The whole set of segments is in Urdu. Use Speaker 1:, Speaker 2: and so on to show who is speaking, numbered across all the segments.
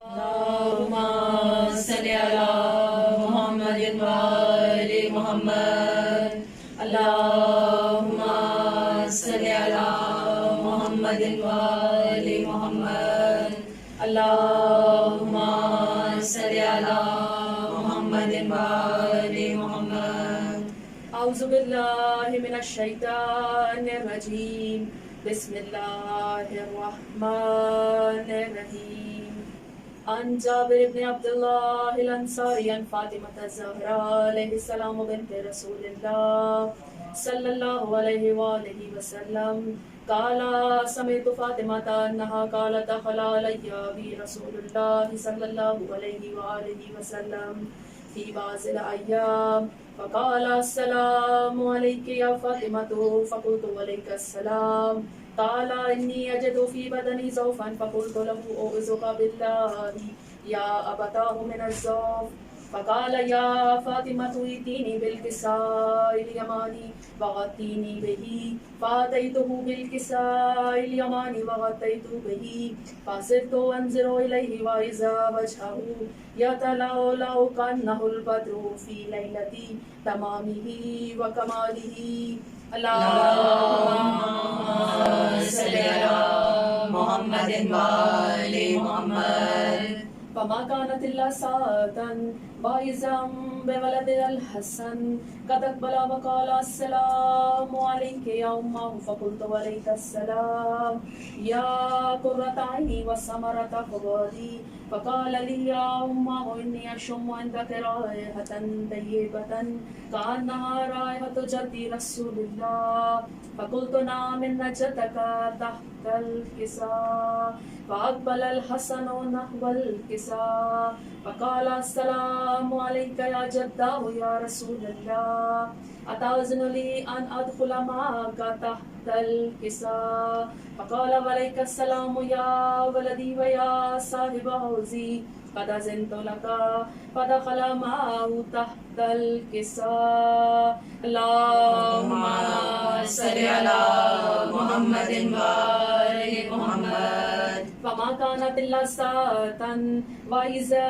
Speaker 1: اللهم صل على محمد وآل محمد. اللهم صل على محمد وآل محمد. اللهم صل على محمد وآل محمد. أعوذ بالله من الشيطان الرجيم. بسم الله الرحمن الرحيم. عن جابر بن عبد الله الأنصاري عن فاطمة الزهراء عليه السلام بنت رسول الله صلى الله عليه وآله وسلم قال سمعت فاطمة أنها قالت دخل علي أبي رسول الله صلى الله عليه وآله وسلم في بعض الأيام فقال السلام عليك يا فاطمة فقلت وعليك السلام. قال إني أجد في بدني ضعفا فقلت له أعوذك بالله يا أبتاه من الضعف. فقال يا فاطمة ائتيني بالكساء اليماني وغطيني به. فأتيته بالكساء اليماني وغطيت به فصرت أنظر إليه وإذا وجهه يتلألأ كأنه البدر في ليلة تمامه وكماله. اللهم صل على محمد وآل محمد. فما كانت إلا ساعة وإذا بولد الحسن قد أقبل وقال السلام عليك يا أمه فقلت وعليك السلام يا قرة عيني وثمرة فؤادي. فقال لي يا أمه إني أشم عندك رائحة طيبة كأنها رائحة جد رسول الله. فقلت نعم إن جدك تحت الكساء. فأقبل الحسن نحو الكساء فقال السلام عليك يا جداه يا رسول الله أتأذن لي أن أدخل معك تحت الكساء. فقال وعليك السلام يا ولدي ويا صاحب حوزي قد أذنت لك. فدخل معه تحت الكساء. اللهم صل على محمد وآل محمد. فما كانت إلا ساعة وإذا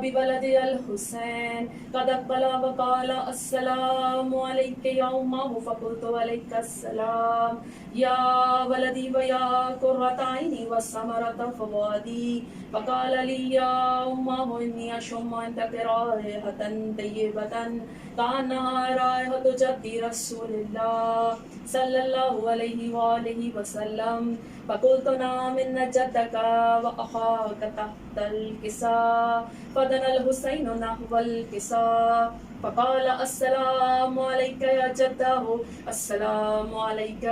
Speaker 1: بولد الحسين قد أقبل وقال السلام عليك يا أمه فقلت وعليك السلام يا ولدي ويا قرة عيني وثمرة فؤادي. فقال لي يا أمه إني أشم عندك رائحة طيبة كأنها رائحة جد رسول الله صلى الله عليه وآله وسلم. فقلت نعم إن جدك وأخاك تحت الكساء. فدنا الحسين نحو الكساء فقال السلام عليك يا جداه السلام عليك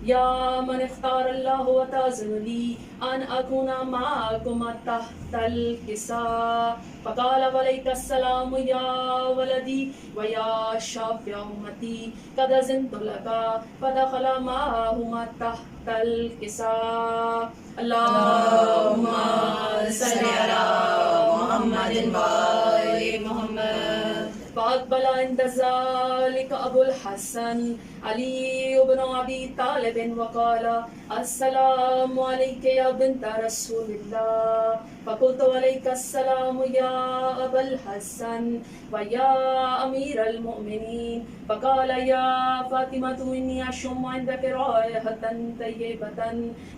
Speaker 1: يا من اختار الله وتأذن لي أن أكون معكم تحت الكساء. فقال وعليك السلام يا ولدي ويا شافع أمتي قد أذنت لك. فدخل معهما تحت الكساء. اللهم صل على محمد وآل محمد. فأقبل عند ذلك أبو الحسن علي بن أبي طالب وقال السلام عليك يا بنت رسول الله. فقلت وعليك السلام يا أبا الحسن ويا أمير المؤمنين. فقال يا فاطمة إني أشم عندك رائحة طيبة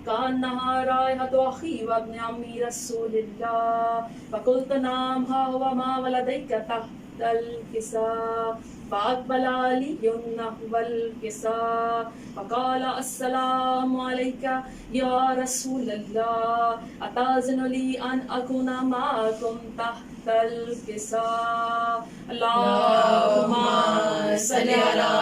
Speaker 1: كأنها رائحة أخي وابن عمي رسول الله. فقلت نعم ها هو ما ولديك تحت الكساء. فأقبل علي نحو الكساء فقال السلام عليك يا رسول الله أتأذن لي أن أكون معكم تحت الكساء. اللهم صل على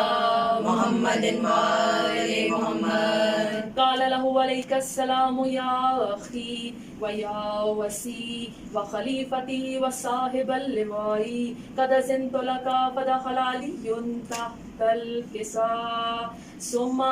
Speaker 1: محمد وآل محمد. قال له عليك السلام يا أخي ويا وسي وخليفتي وصاحب اللواء قد أذنت لك. فدخل علي تحت الكساء ثم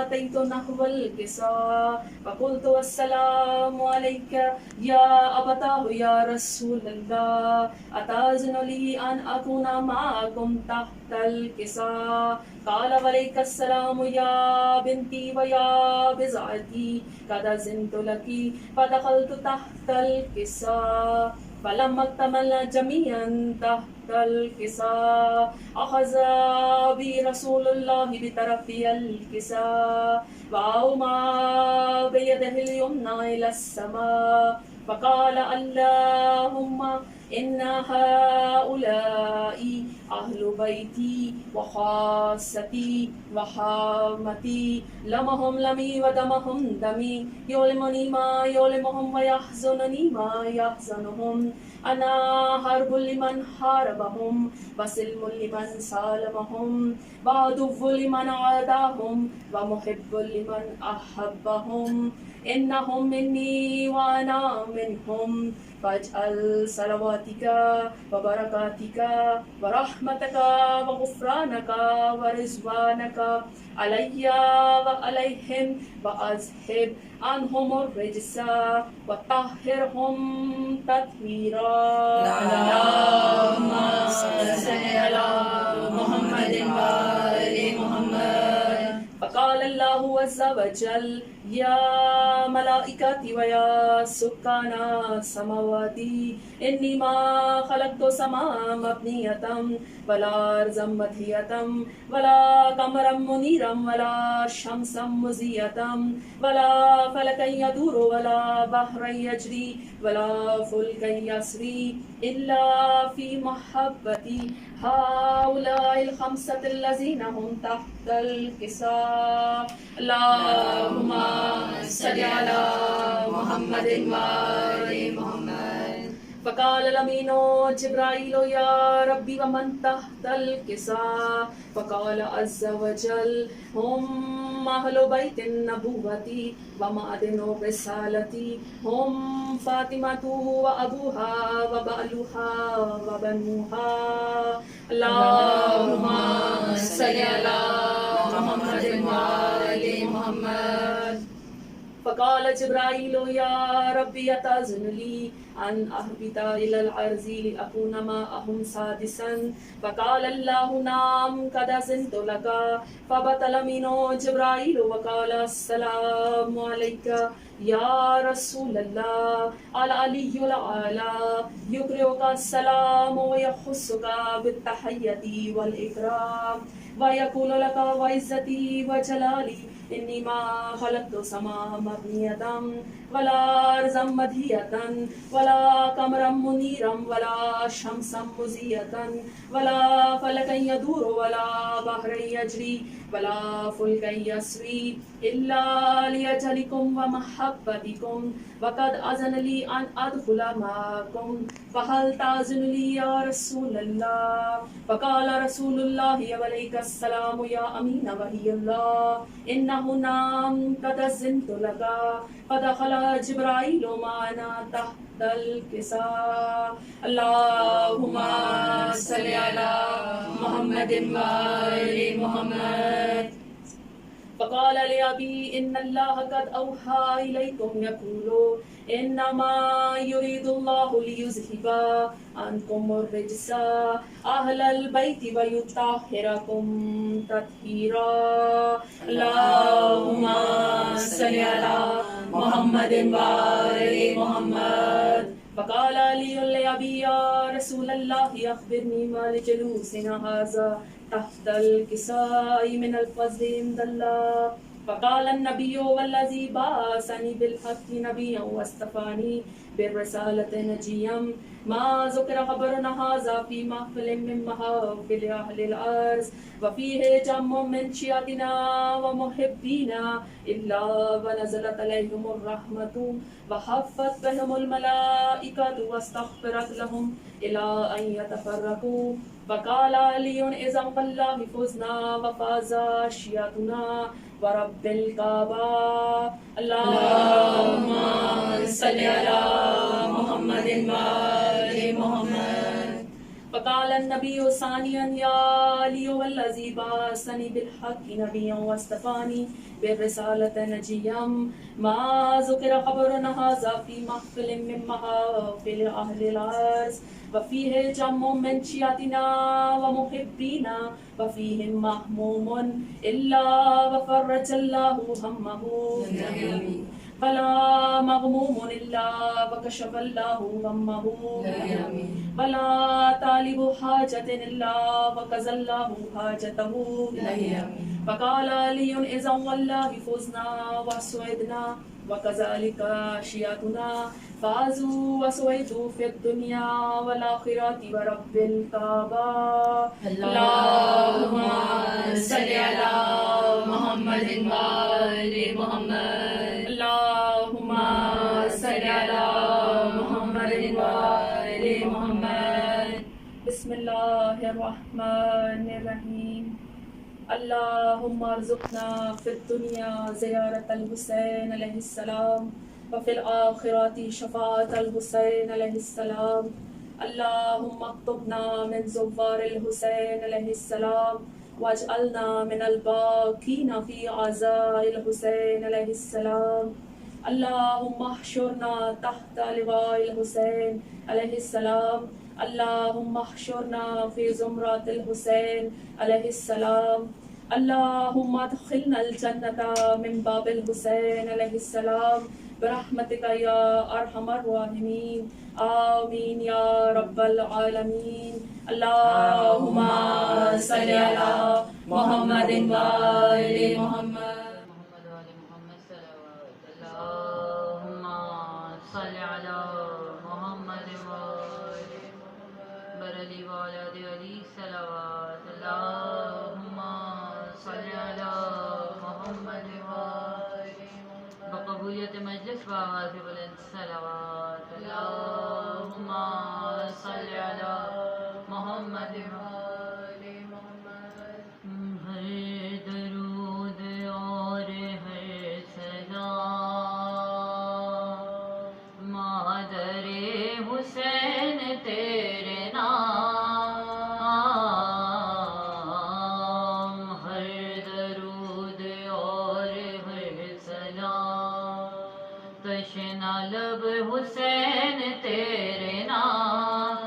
Speaker 1: أتيت نحو الكساء فقلت السلام عليك يا أبتاه يا رسول الله أتأذن لي أن أكون معكم تحت الكساء قال وعليك السلام يا بنتي ويا بضعتي قد أذنت لك فدخلت تحت الكساء فلما اكتملنا جميعا تحت الكساء أخذ بي رسول الله بطرف الكساء وأومى بيده اليمنى إلى السماء فقال اللهم إن هؤلاء أهل بيتي وخاصتي وحامتي لمهم لمي ودمهم دمي يؤلمني ما يؤلمهم ويحزنني ما يحزنهم أنا حرب لمن حاربهم وسلم لمن سالمهم وعدو لمن عاداهم ومحب لمن أحبهم إنهم مني وأنا منهم فاجعل صلواتك وبركاتك ورحمتك وغفرانك ورضوانك علي وعليهم وأذهب عنهم الرجس وطهرهم تطهيرا اللهم صل على محمد وآل محمد فقال الله عز وجل يا ملائكتي ويا سكان سماواتي إني ما خلقت سماء مبنية ولا أرضا مطوية ولا قمرا منيرا ولا شمسا مضيئة ولا فلكا يدور ولا بحرا يجري ولا فلكا يسري إلا في محبتي هؤلاء الخمسة الذين هم تحت الكساء اللهم صل على محمد وآل محمد فقال الأمين جبرائيل يا ربي ومن تحت الكساء فقال عز وجل هم أهل بيت النبوة ومعدن الرسالة هم فاطمة وأبوها وبعلها وبنوها اللهم صل على محمد وآل محمد فقال جبرائيل يا ربي أتأذن لي أن أهبط إلى الأرض لأكون معهم سادسا فقال الله نعم قد أذنت لك فبطل منه جبرائيل وقال السلام عليك يا رسول الله العلي الأعلى يقرئك السلام ويخصك بالتحية والإكرام ويقول لك وعزتي وجلالي إني ما خلقت سماء مبنية ولا أرضا مدهية ولا قمرا منيرا ولا شمسا مضيئة ولا فلكا يدور ولا بحرا يجري ولا فلكا يسري إلا لأجلكم ومحبتكم وقد أذن لي أن أدخل معكم فهل تأذن لي يا رسول الله فقال رسول الله وعليك السلام يا أمين وحي الله إنه نعم قد أذنت لك فدخل جبرائيل معنا تحت الكساء اللهم صل على محمد وآل محمد فقال لأبي إن الله قد أوحى إليكم يقول إنما يريد الله ليذهب عنكم الرجس أهل البيت ويطهركم تطهيرا اللهم صل على محمد وآل محمد فقال علي لأبي يا رسول الله أخبرني ما لجلوسنا هذا تحت الكساء من الفضل عند الله فقال النبي والذي بعثني بالحق نبيا واصطفاني بالرسالة نجيا ما ذكر خبرنا هذا في محفل من محافل أهل الأرض وفيه جمع من شيعتنا ومحبينا إلا ونزلت عليهم الرحمة وحفت بهم الملائكة واستغفرت لهم إلى أن يتفرقوا فقال علي إذا والله فزنا وفاز شيعتنا ورب الكعبة اللهم صل على محمد وآل محمد فقال النبي ثانيا يا علي والذي بعثني بالحق نبيا واصطفاني بالرسالة نجيا ما ذكر خبر هذا في محفل من محافل أهل الأرض وفيه جم من شيعتنا ومحبينا وفيهم مهموم إلا وفرج الله همه فلا مغموم إلا وكشف الله غمه ولا طالب حاجة إلا وقضى الله حاجته فقال علي إذا والله فزنا وسعدنا وكذلك شيعتنا فازوا وسعدوا في الدنيا والآخرة ورب الكعبة اللهم صل على محمد وآل محمد اللهم صل على محمد وآل محمد بسم الله الرحمن الرحيم اللهم ارزقنا في الدنيا زيارة الحسين عليه السلام وفي الآخرة شفاعة الحسين عليه السلام اللهم اكتبنا من زوار الحسين عليه السلام واجعلنا من الباقين في عزاء الحسين عليه السلام اللهم احشرنا تحت لواء الحسين عليه السلام اللهم احشرنا في زمرة الحسين عليه السلام اللهم ادخلنا الجنة من باب الحسين عليه السلام برحمتك يا أرحم الراحمين آمين يا رب العالمين اللهم صل على محمد وآل محمد
Speaker 2: اللهم صل على محمد برلی والد علی صلوات اللهم صل على محمد بقبولیت مجلس بآواز بلند صلوات اللهم صل على محمد ہر درود اور ہر سلام مادر حسین تیرے نام ہر درود اور ہر سلام تشنا لب حسین تیرے نام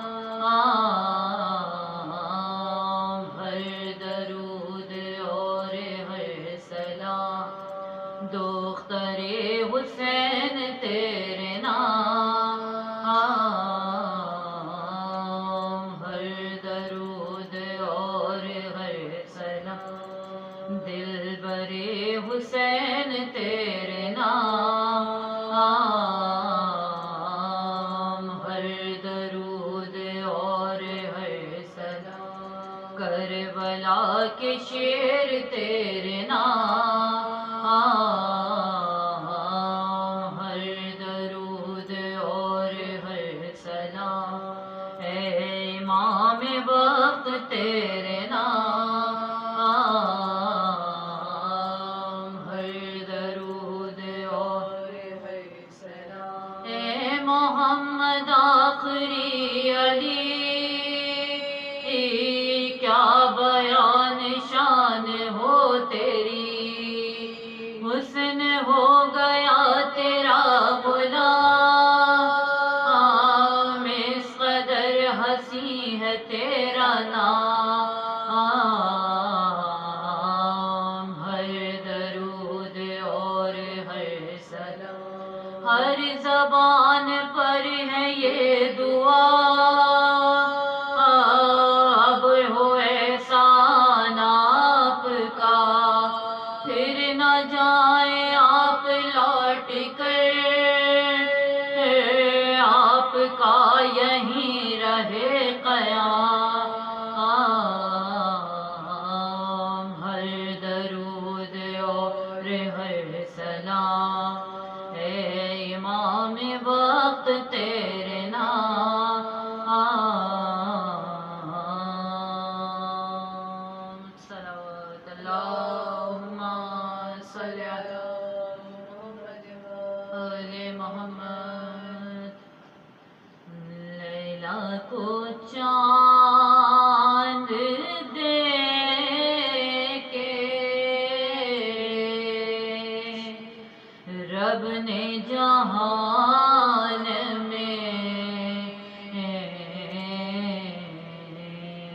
Speaker 2: ہر درود اور ہر سلام دختر حسین تیرے نام ہر درود اور ہر سلام دلبر حسین تیرے نام ہر درود اور ہر سلام کربلا کے شیر تیرے نام ہر درود اور ہر سلام اے امام وقت تیرے نام ہر درود اور ہر سلام اے محمد آخری علی کیا بیان شان ہو تیری حسن ہو گیا تیرا غلام اس قدر حسین ہے تیرا نام ہر درود اور ہر سلام ہر زبان پر ہے یہ دعا اب ہو احسان آپ کا پھر نہ جائیں آپ لوٹ کر آپ کا یہیں رہے قیام ہر درود اور ہر سلام اے امام وقت تیرے نام صلوات اللہم صلی علی محمد آل محمد لیلا کو چاند رب نے جہان میں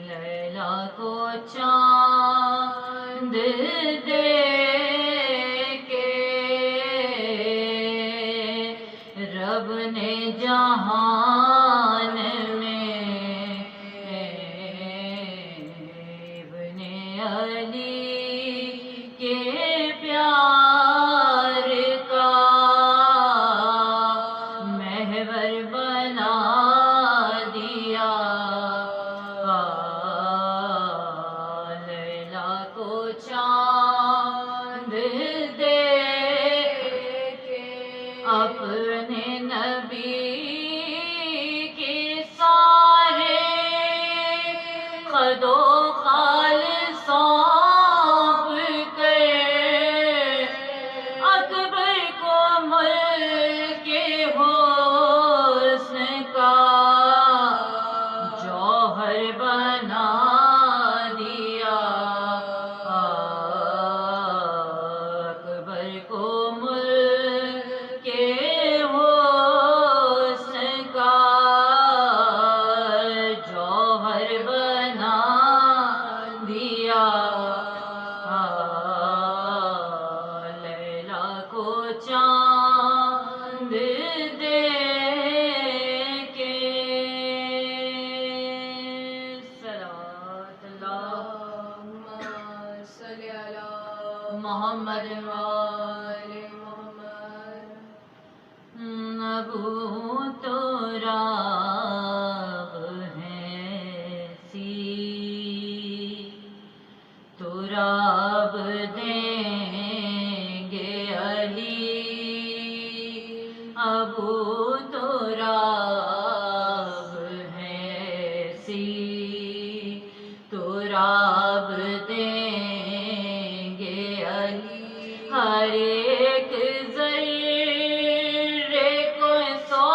Speaker 2: لیلا کو چاند دے کے، رب نے جہان میں ابن علی کے پیار کا محور بنا دیا، لیلا کو چاند دے کے، اپنے نبی کے سارے خد و خال سونپ کر، اکبر کو ملک حسن کا جوہر بنا دیا، اکبر کو ملک حسن کا جوہر بنا دیا، لیلا کو چاند دے کے۔ صلوات
Speaker 1: اللہم صلی علی
Speaker 2: محمد
Speaker 1: وآل محمد۔
Speaker 2: ابو تراب ہے سی، تراب دیں گے علی، ابو تراب ہے سی، تراب دیں گے علی، ہر ایک ذرے کو سو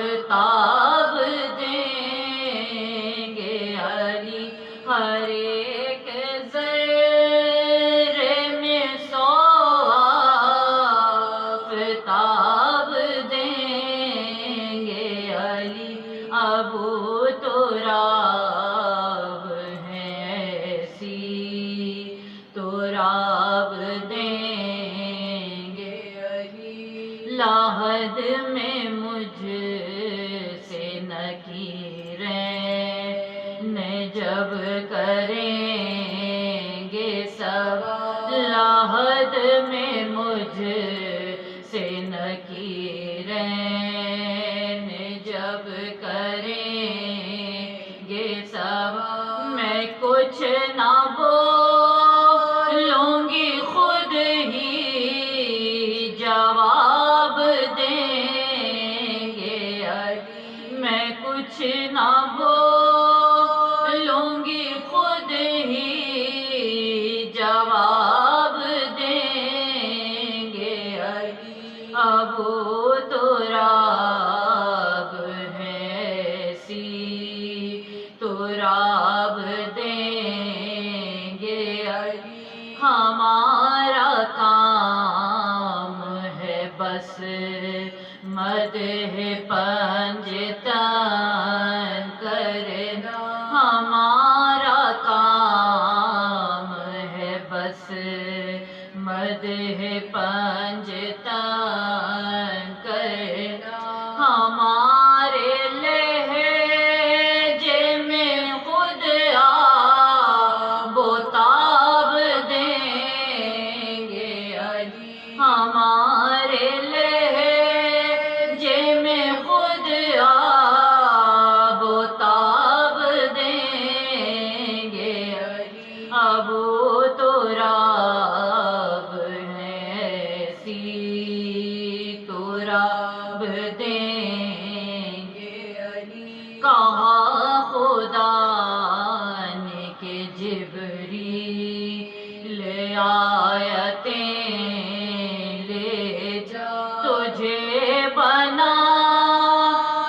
Speaker 2: آفتاب دیں گے علی، ہر ایک ذرے میں سو آفتاب دیں گے علی، ابو تراب ہے سی، تراب دیں گے علی، لاحد میں مجھ سے نکیریں جب کریں گے سوال، لاحد میں مجھ سے نکیریں جب کریں گے سوال، میں کچھ نہ بولوں گی، خود ہی جواب دیں گے علی، میں کچھ نہ بولوں گی، خود ہی جواب دیں گے علی، ابو تراب ہے سی، تراب دیں گے علی، ہمارا کام ہے بس مدح پنجتن کرنا، ہمارا کام ہے بس مدح پنجتن کرنا، ہمارے لہجے میں خود آب و تاب دیں گے علی، ہمارے لہجے میں خود آب و تاب دیں گے علی، ابو تراب ہے سی، تراب دیں گے علی، کہا خدا نے کہ جبریل آیتیں لے جا، تجھے بنا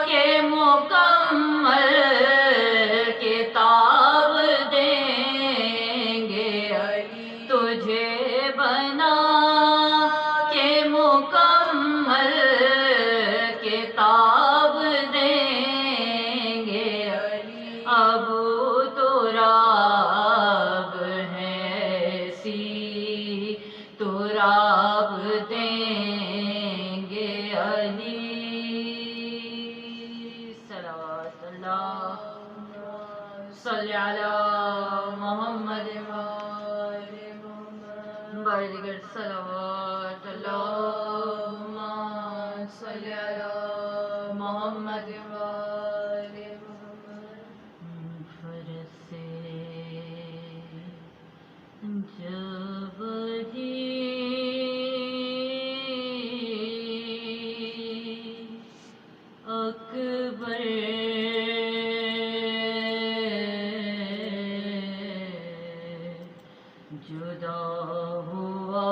Speaker 2: کے مکمل کتاب دیں گے علی، تجھے بنا
Speaker 1: محمد وآل محمد
Speaker 2: بارگڑ صلوات
Speaker 1: اللہم صلی علی محمد وآل محمد
Speaker 2: فرس سے جب ہی اکبر جدا ہوا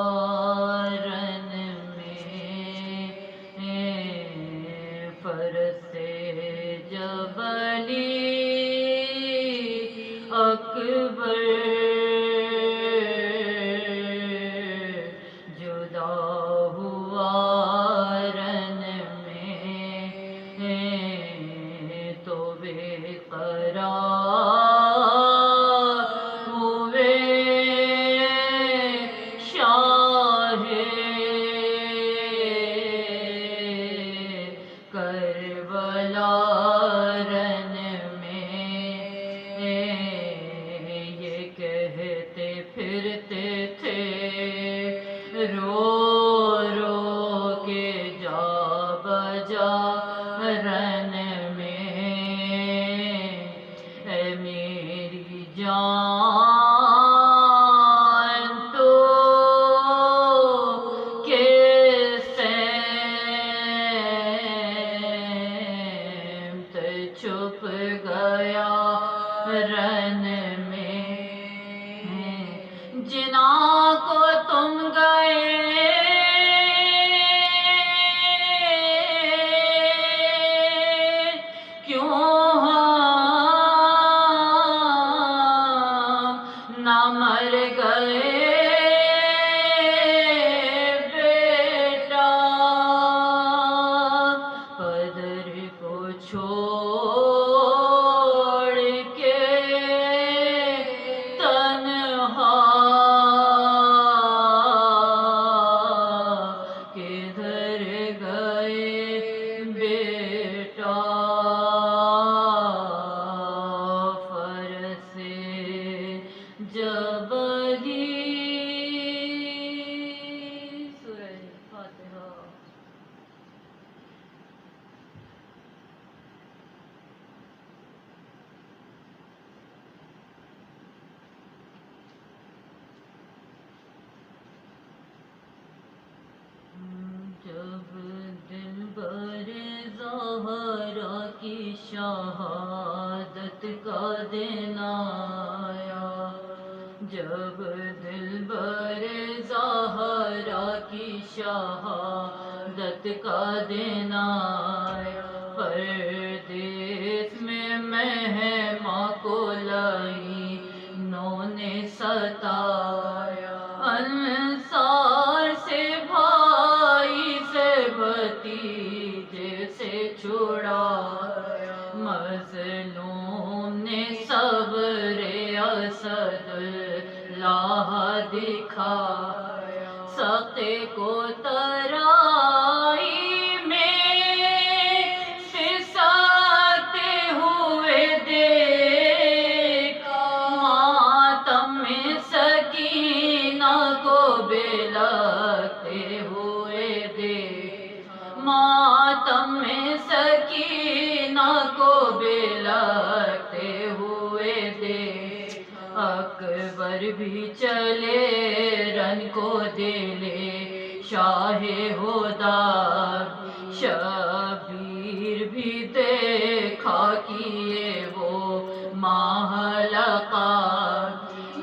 Speaker 2: رن میں فرس جبلی اکبر جدا ہوا رن میں تو بے قرار ہوئے شاہ کربلا رن میں یہ کہتے پھرتے تھے رو رو کے جا بجا رن میں اے میری جان تو سمت چھپ گیا رن میں جنا کو تم گئے کیوں نہ مر گئے بیٹا قدر کو چھوڑ کے تنہا کدھر گئے بیٹا فرس جبلی سورہ فاتحہ جب دلبر زہرا کی شہادت کا دن آیا جب دلبر زہرا کی شہادت کا دن آیا پردیس میں مہماں کو لعینوں نے ستایا انصار سے بھائی سے بھتیجے سے چھڑایا مظلوم نے صبر اسد اللہ دکھایا سقے کو ترائی میں سسکتے ہوئے دیکھا ماتم میں سکینہ کو بلکتے ہوئے دیکھا ماتم میں سکینہ کو بلکتے ہوئے دیکھا اکبر بھی چلے رن کو دلے شاہ ہدا شبیر بھی دیکھا کیے وہ ماہلقا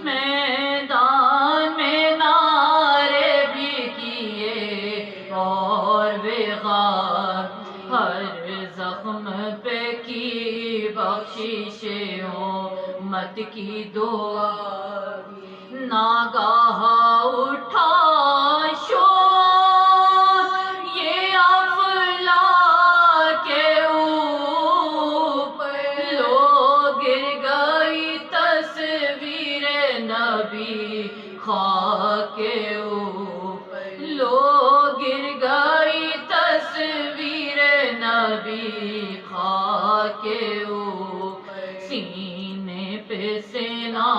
Speaker 2: میدان میں نعرے بھی کیے اور وغار ہر زخم پہ کی بخشش امت کی دعا ناگاہ اٹھا شور یہ افلاک کے اوپر لوگ گر گئی تصویر نبی خاک کے اوپر لوگ گر گئی تصویر نبی خاک کے اوپر سینے پہ سینہ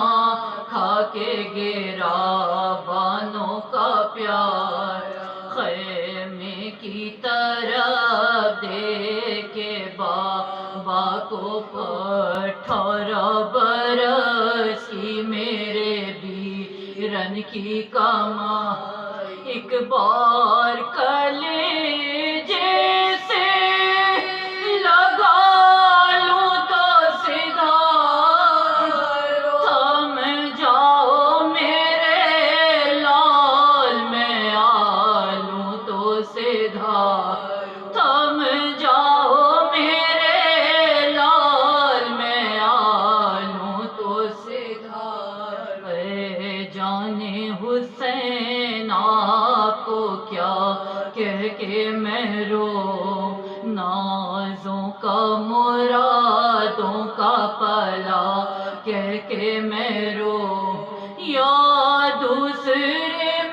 Speaker 2: تھا کہ گراوانوں کا پیار خیمے کی طرف دیکھے بابا کو 18 برس کی میرے بیرن کی کمائی ایک بار کلیجے سے لگا لوں تو سیدھا تھم جاؤ میرے لال میں آلوں تو سیدھا تھم جاؤ میرے لال میں آلوں تو سیدھا اے جانے حسین آپ کو کیا کہہ کے میں رو نازوں کا مرادوں کا پلا کہہ کے میں رو یا دوسرے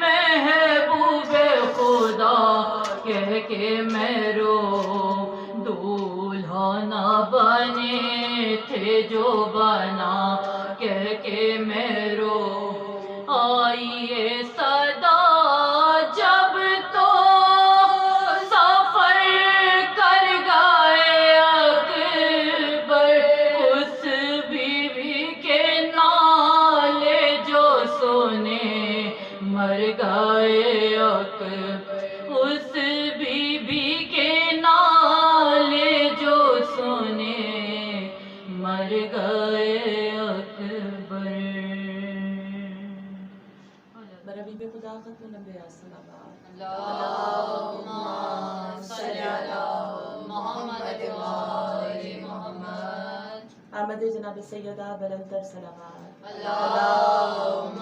Speaker 2: محبوب خدا کہہ کے میں رو دولہا نہ بنے تھے جو بنا کہہ کے میں رو آئیے صدا جب تو سفر کر گئے اکبر اس بیوی کے نالے جو سنے مر گئے اکبر اس بیوی کے نالے جو سنے مر گئے اکبر
Speaker 3: حبیب خدا ختم الانبیاء صلوات
Speaker 1: اللہم صلی علی محمد و آل محمد
Speaker 3: آمد جناب سیدہ بلندر صلوات
Speaker 1: اللہم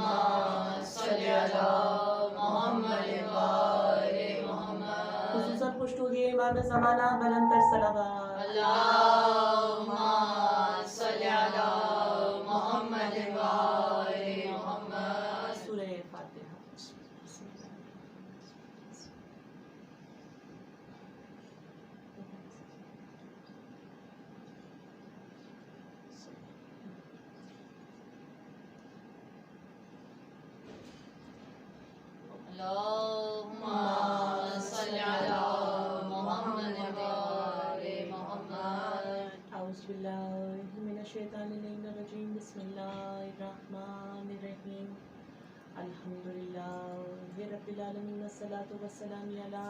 Speaker 1: صلی علی محمد و آل محمد
Speaker 3: خصوصاً خوشنودی امام زمانہ بلندر صلوات
Speaker 1: اللہم صلی علی محمد و آل محمد
Speaker 3: سورہ فاتحہ
Speaker 1: اللہم صلی علی محمد و آل محمد
Speaker 3: اعوذ باللہ من الشیطان الرجیم بسم اللہ الرحمن الرحیم الحمدللہ رب العالمین والصلاة والسلام علی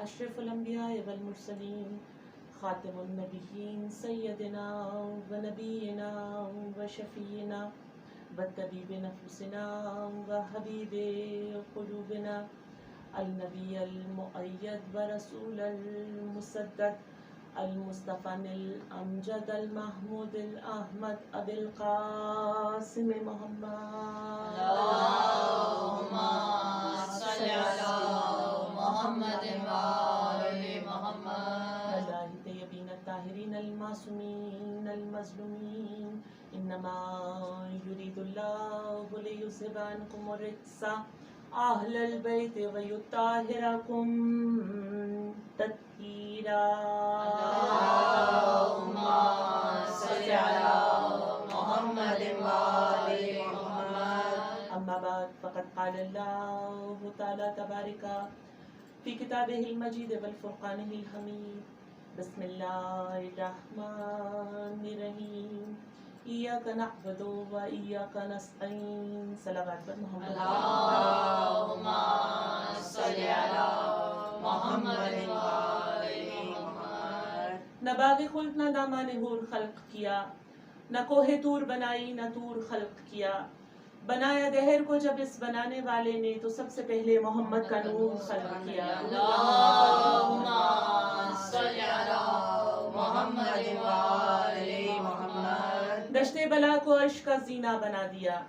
Speaker 3: اشرف الانبیاء والمرسلین خاتم النبیین سیدنا و نبینا و شفیعنا والطبیب نفوسنا وحبیب قلوبنا النبی المؤید ورسول المسدد المصطفى الامجد المحمود الاحمد ابی القاسم محمد
Speaker 1: اللہم صلی علی محمد و آل محمد
Speaker 3: اللہ طیبین الطاہرین المعصومین المظلومین انما یرید اللہ لیذہب عنکم الرجس اہل البیت ویطہرکم تطہیرا
Speaker 1: اللہم صلی علی محمد و آل محمد
Speaker 3: اما بعد فقد قال اللہ تعالی تبارک فی کتابہ المجید والفرقانہ الحمید بسم اللہ الرحمن الرحیم ایاک نعبد و ایاک نستعین صلوات بر محمد
Speaker 1: اللہم صلی علی محمد و آل محمد
Speaker 3: نہ باغ خلد نہ دامان حور خلق کیا نہ کوہ طور بنائی نہ طور خلق کیا بنایا دہر کو جب اس بنانے والے نے تو سب سے پہلے محمد کا نور خلق کیا
Speaker 1: اللہم صلی علی محمد و آل محمد
Speaker 3: دشت بلا کو عرش کا زینہ بنا دیا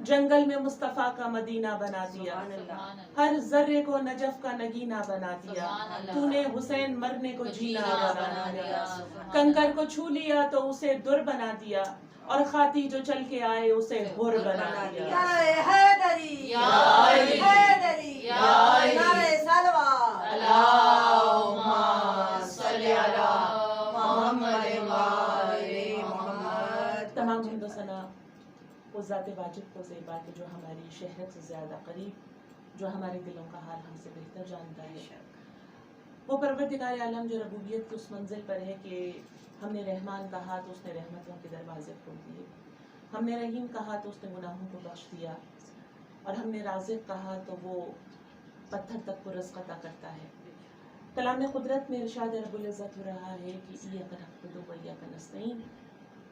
Speaker 3: جنگل میں مصطفیٰ کا مدینہ بنا دیا ہر ذرے کو نجف کا نگینہ بنا دیا تو نے حسین مرنے کو جینا بنا دیا کنکر کو چھو لیا تو اسے در بنا دیا اور خاتی جو چل کے آئے اسے حر بنا دیا
Speaker 4: حیدری
Speaker 1: یا علی
Speaker 4: حیدری
Speaker 1: یا علی
Speaker 4: نعرہ صلوات
Speaker 1: اللہم صلی علی محمد و آل محمد
Speaker 3: تمام حمد و ثنا وہ ذات واجب کو زیبا کہ جو ہماری شہرت سے زیادہ قریب، جو ہمارے دلوں کا حال ہم سے بہتر جانتا ہے، وہ پروردگار عالم جو ربوبیت کی اس منزل پر ہے کہ ہم نے رحمان کہا تو اس نے رحمتوں کے دروازے کھول دیے، ہم نے رحیم کہا تو اس نے گناہوں کو بخش دیا، اور ہم نے رازق کہا تو وہ پتھر تک کو رزق عطا کرتا ہے۔ کلام قدرت میں ارشاد رب العزت ہو رہا ہے کہ ایاک نعبد و ایاک نستعین،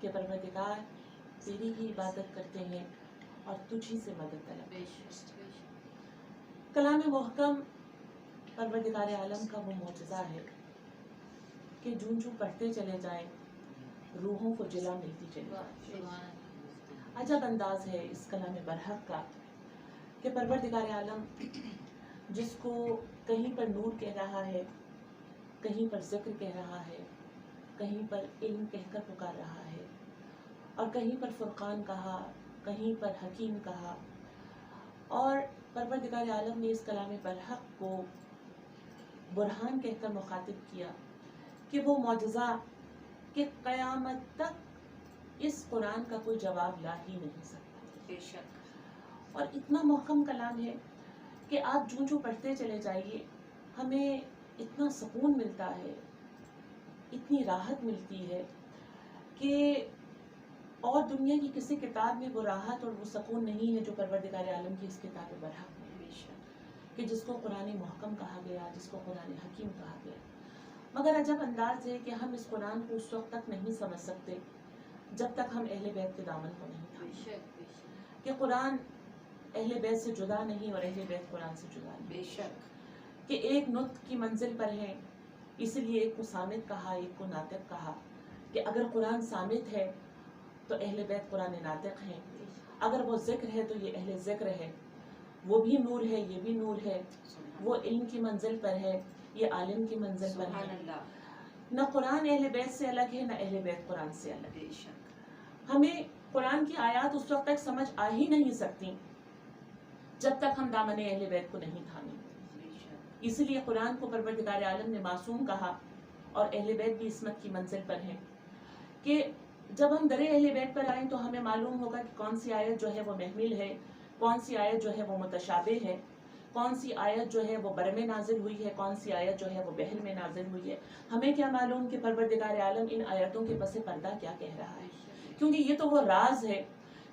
Speaker 3: کہ پروردگار تیری ہی عبادت کرتے ہیں اور تجھ ہی سے مدد طلب۔ کلام محکم پروردگار عالم کا وہ معجزہ ہے کہ جوں جوں پڑھتے چلے جائیں روحوں کو جلا ملتی چلی جائے۔ عجب انداز ہے اس کلام برحق کا کہ پروردگار عالم جس کو کہیں پر نور کہہ رہا ہے، کہیں پر ذکر کہہ رہا ہے، کہیں پر علم کہہ کر پکار رہا ہے، اور کہیں پر فرقان کہا، کہیں پر حکیم کہا، اور پروردگار عالم نے اس کلام برحق کو برہان کہہ کر مخاطب کیا کہ وہ معجزہ کہ قیامت تک اس قرآن کا کوئی جواب لا ہی نہیں سکتا۔
Speaker 1: بے شک۔
Speaker 3: اور اتنا محکم کلام ہے کہ آپ جوں جوں پڑھتے چلے جائیے ہمیں اتنا سکون ملتا ہے، اتنی راحت ملتی ہے کہ اور دنیا کی کسی کتاب میں وہ راحت اور وہ سکون نہیں ہے جو پروردگار عالم کی اس کتاب برحق میں، کہ جس کو قرآن محکم کہا گیا، جس کو قرآن حکیم کہا گیا۔ مگر عجب انداز ہے کہ ہم اس قرآن کو اس وقت تک نہیں سمجھ سکتے جب تک ہم اہل بیت کے دامن کو نہیں تھامیں، کہ قرآن اہل بیت سے جدا نہیں اور اہل بیت قرآن سے جدا نہیں،
Speaker 1: بے شک،
Speaker 3: کہ ایک نطق کی منزل پر ہیں، اس لیے ایک کو صامت کہا، ایک کو ناطق کہا، کہ اگر قرآن صامت ہے تو اہل بیت قرآن ناطق ہیں، اگر وہ ذکر ہے تو یہ اہل ذکر ہے، وہ بھی نور ہے یہ بھی نور ہے، وہ علم کی منزل پر ہے یہ عالم کی منزل پر ہے۔
Speaker 1: سبحان اللہ،
Speaker 3: نہ قرآن اہل بیت سے الگ ہے، نہ اہل بیت قرآن سے الگ ہے۔
Speaker 1: بے شک،
Speaker 3: ہمیں قرآن کی آیات اس وقت تک سمجھ آ ہی نہیں سکتی جب تک ہم دامن اہل بیت کو نہیں تھامیں۔
Speaker 1: بے شک،
Speaker 3: اسی لیے قرآن کو پروردگار عالم نے معصوم کہا، اور اہل بیت بھی عصمت کی منزل پر ہیں، کہ جب ہم در اہل بیت پر آئیں تو ہمیں معلوم ہوگا کہ کون سی آیت جو ہے وہ محمل ہے، کون سی آیت جو ہے وہ متشابہ ہے، کون سی آیت جو ہے وہ بر میں نازل ہوئی ہے، کون سی آیت جو ہے وہ بحر میں نازل ہوئی ہے۔ ہمیں کیا معلوم کہ پروردگار عالم ان آیتوں کے پس پردہ کیا کہہ رہا ہے، کیونکہ یہ تو وہ راز ہے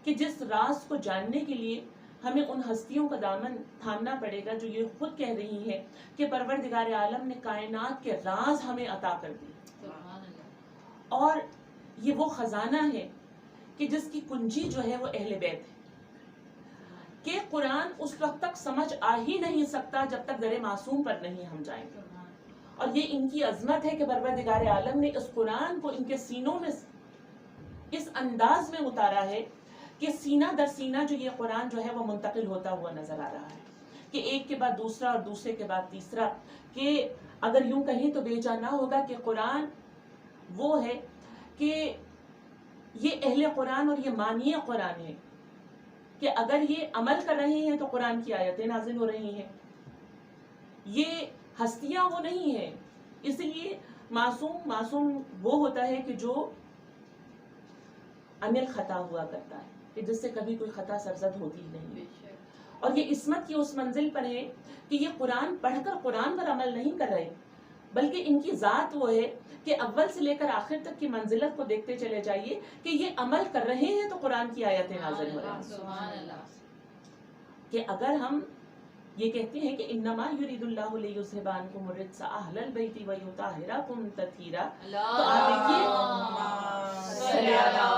Speaker 3: کہ جس راز کو جاننے کے لیے ہمیں ان ہستیوں کا دامن تھامنا پڑے گا جو یہ خود کہہ رہی ہیں کہ پروردگار عالم نے کائنات کے راز ہمیں عطا کر دی، اور یہ وہ خزانہ ہے کہ جس کی کنجی جو ہے وہ اہل بیت ہے، کہ قرآن اس وقت تک سمجھ آ ہی نہیں سکتا جب تک در معصوم پر نہیں ہم جائیں گے۔ اور یہ ان کی عظمت ہے کہ پروردگار عالم نے اس قرآن کو ان کے سینوں میں اس انداز میں اتارا ہے کہ سینہ در سینہ جو یہ قرآن جو ہے وہ منتقل ہوتا ہوا نظر آ رہا ہے، کہ ایک کے بعد دوسرا اور دوسرے کے بعد تیسرا، کہ اگر یوں کہیں تو بے جا نہ ہوگا کہ قرآن وہ ہے کہ یہ اہل قرآن اور یہ مانی قرآن ہے، کہ اگر یہ عمل کر رہے ہیں تو قرآن کی آیتیں نازل ہو رہی ہیں، یہ ہستیاں وہ نہیں ہیں۔ اس لیے معصوم وہ ہوتا ہے کہ جو عمل خطا ہوا کرتا ہے، کہ جس سے کبھی کوئی خطا سرزد ہوتی ہی نہیں، اور یہ عصمت کی اس منزل پر ہے کہ یہ قرآن پڑھ کر قرآن پر عمل نہیں کر رہے، بلکہ ان کی ذات وہ ہے کہ اول سے لے کر آخر تک کی منزلت کو دیکھتے چلے جائیے کہ یہ عمل کر رہے ہیں تو قرآن کی آیتیں نازل ہو رہی ہیں۔
Speaker 1: سبحان اللہ،
Speaker 3: کہ اگر ہم یہ کہتے ہیں کہ انما یرید اللہ لیذھب عنکم الرجس اہل البیت ویطہرکم تطہیرا، تو آپ دیکھیے
Speaker 1: صلی علی